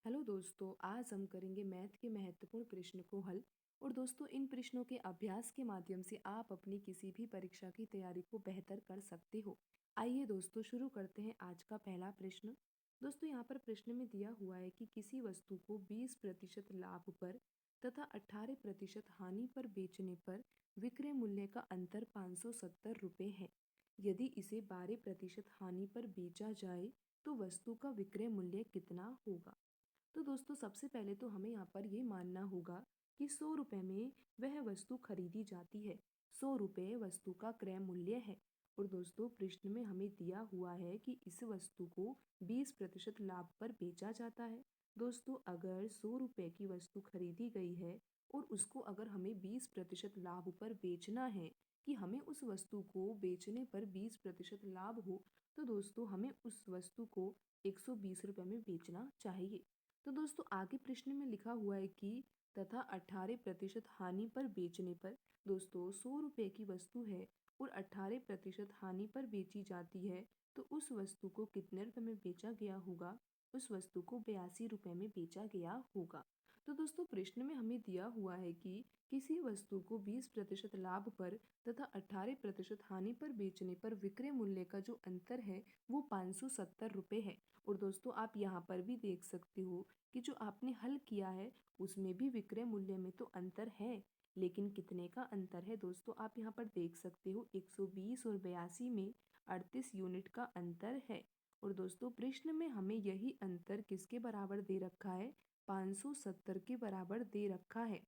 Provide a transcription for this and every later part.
Hello दोस्तों, आज हम करेंगे मैथ के महत्वपूर्ण प्रश्न को हल। और दोस्तों, इन प्रश्नों के अभ्यास के माध्यम से आप अपनी किसी भी परीक्षा की तैयारी को बेहतर कर सकते हो। आइए दोस्तों, शुरू करते हैं आज का पहला प्रश्न। दोस्तों, यहाँ पर प्रश्न में दिया हुआ है कि किसी वस्तु को 20% लाभ पर तथा 18% हानि पर बेचने पर विक्रय मूल्य का अंतर 570 रुपये है। यदि इसे 12% हानि पर बेचा जाए तो वस्तु का विक्रय मूल्य कितना होगा। तो दोस्तों, सबसे पहले तो हमें यहाँ पर ये मानना होगा कि 100 रुपये में वह वस्तु खरीदी जाती है। 100 रुपये वस्तु का क्रय मूल्य है। और दोस्तों, प्रश्न में हमें दिया हुआ है कि इस वस्तु को 20% लाभ पर बेचा जाता है। दोस्तों, अगर 100 रुपये की वस्तु खरीदी गई है और उसको अगर हमें 20% लाभ पर बेचना है, कि हमें उस वस्तु को बेचने पर 20% लाभ हो, तो दोस्तों हमें उस वस्तु को 120 रुपये में बेचना चाहिए। तो दोस्तों, आगे प्रश्न में लिखा हुआ है कि तथा 18% हानि पर बेचने पर। दोस्तों, 100 रुपये की वस्तु है और 18% हानि पर बेची जाती है, तो उस वस्तु को कितने रुपए में बेचा गया होगा। उस वस्तु को 82 रुपये में बेचा गया होगा। तो दोस्तों, प्रश्न में हमें दिया हुआ है कि किसी वस्तु को 20% लाभ पर तथा 18% हानि पर बेचने पर विक्रय मूल्य का जो अंतर है वो 570 रुपये है। और दोस्तों, आप यहाँ पर भी देख सकते हो कि जो आपने हल किया है उसमें भी विक्रय मूल्य में तो अंतर है, लेकिन कितने का अंतर है दोस्तों, आप यहाँ पर देख सकते हो 120 और 82 में 38 यूनिट का अंतर है। और दोस्तों, प्रश्न में हमें यही अंतर किसके बराबर दे रखा है, 570 के बराबर दे रखा है।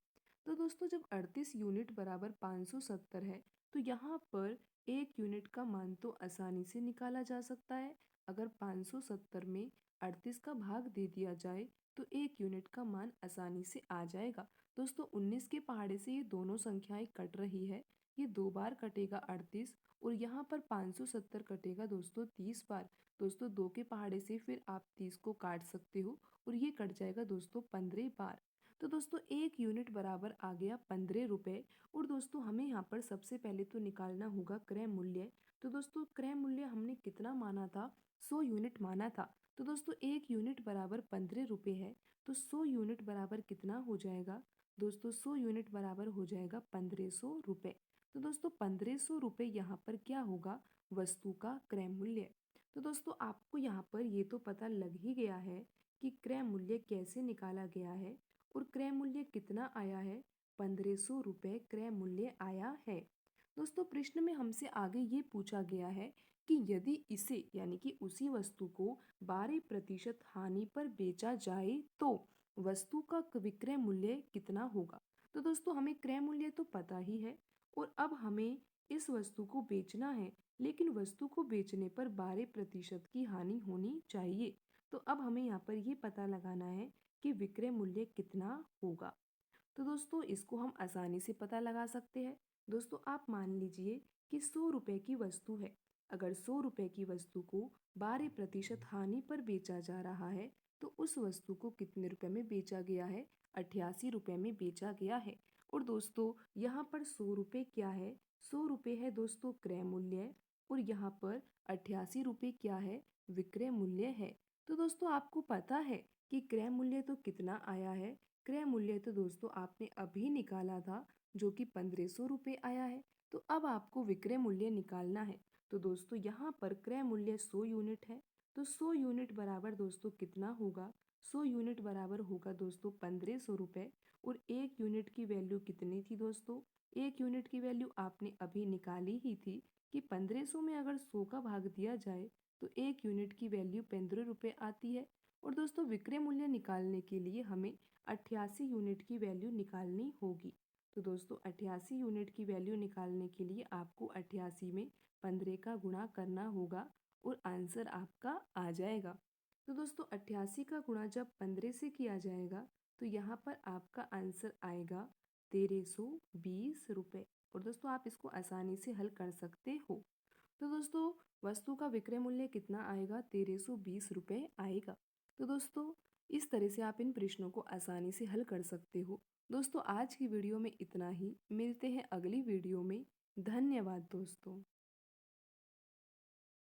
तो दोस्तों, जब 38 यूनिट बराबर 570 है, तो यहाँ पर एक यूनिट का मान तो आसानी से निकाला जा सकता है। अगर 570 में 38 का भाग दे दिया जाए तो एक यूनिट का मान आसानी से आ जाएगा। दोस्तों, 19 के पहाड़े से ये दोनों संख्याएं कट रही है। ये 2 बार कटेगा 38, और यहाँ पर 570 कटेगा दोस्तों 30 बार। दोस्तों, 2 के पहाड़े से फिर आप 30 को काट सकते हो और ये कट जाएगा दोस्तों 15 बार। तो दोस्तों, एक यूनिट बराबर आ गया 15 रुपये। और दोस्तों, हमें यहाँ पर सबसे पहले तो निकालना होगा क्रय मूल्य। तो दोस्तों, क्रय मूल्य हमने कितना माना था, 100 यूनिट माना था। तो दोस्तों, एक यूनिट बराबर 15 रुपये है, तो 100 यूनिट बराबर कितना हो जाएगा दोस्तों, 100 यूनिट बराबर हो जाएगा 1500 रुपये। तो दोस्तों, 1500 रुपये यहाँ पर क्या होगा, वस्तु का क्रय मूल्य। तो दोस्तों, आपको यहाँ पर ये तो पता लग ही गया है कि क्रय मूल्य कैसे निकाला गया है और क्रय मूल्य कितना आया है, 1500 रुपये क्रय मूल्य आया है। दोस्तों, प्रश्न में हमसे आगे ये पूछा गया है कि यदि इसे यानी कि उसी वस्तु को 12% हानि पर बेचा जाए तो वस्तु का विक्रय मूल्य कितना होगा। तो दोस्तों, हमें क्रय मूल्य तो पता ही है और अब हमें इस वस्तु को बेचना है, लेकिन वस्तु को बेचने पर 12% की हानि होनी चाहिए। तो अब हमें यहाँ पर ये पता लगाना है कि विक्रय मूल्य कितना होगा। तो दोस्तों, इसको हम आसानी से पता लगा सकते हैं। दोस्तों, आप मान लीजिए कि 100 रुपये की वस्तु है। अगर 100 रुपये की वस्तु को 12% हानि पर बेचा जा रहा है, तो उस वस्तु को कितने रुपए में बेचा गया है, 88 रुपये में बेचा गया है। और दोस्तों, यहाँ पर 100 रुपये क्या है, 100 रुपये है दोस्तों क्रय मूल्य, और यहाँ पर 88 रुपये क्या है, विक्रय मूल्य है। तो दोस्तों, आपको पता है कि क्रय मूल्य तो कितना आया है, क्रय मूल्य तो दोस्तों आपने अभी निकाला था, जो कि 1500 रुपये आया है। तो अब आपको विक्रय मूल्य निकालना है। तो दोस्तों, यहाँ पर क्रय मूल्य 100 यूनिट है, तो 100 यूनिट बराबर दोस्तों कितना होगा, 100 यूनिट बराबर होगा दोस्तों 1500 रुपये। और एक यूनिट की वैल्यू कितनी थी दोस्तों, एक यूनिट की वैल्यू आपने अभी निकाली ही थी कि 1500 में अगर 100 का भाग दिया जाए तो एक यूनिट की वैल्यू 15 रुपये आती है। और दोस्तों, विक्रय मूल्य निकालने के लिए हमें 88 यूनिट की वैल्यू निकालनी होगी। तो दोस्तों, 88 यूनिट की वैल्यू निकालने के लिए आपको 88 में 15 का गुणा करना होगा और आंसर आपका आ जाएगा। तो दोस्तों, 88 का गुणा जब 15 से किया जाएगा तो यहाँ पर आपका आंसर आएगा 1320 रुपये। और दोस्तों, आप इसको आसानी से हल कर सकते हो। तो दोस्तों, वस्तु का विक्रय मूल्य कितना आएगा, 1320 रुपये आएगा। तो दोस्तों, इस तरह से आप इन प्रश्नों को आसानी से हल कर सकते हो। दोस्तों, आज की वीडियो में इतना ही, मिलते हैं अगली वीडियो में। धन्यवाद दोस्तों।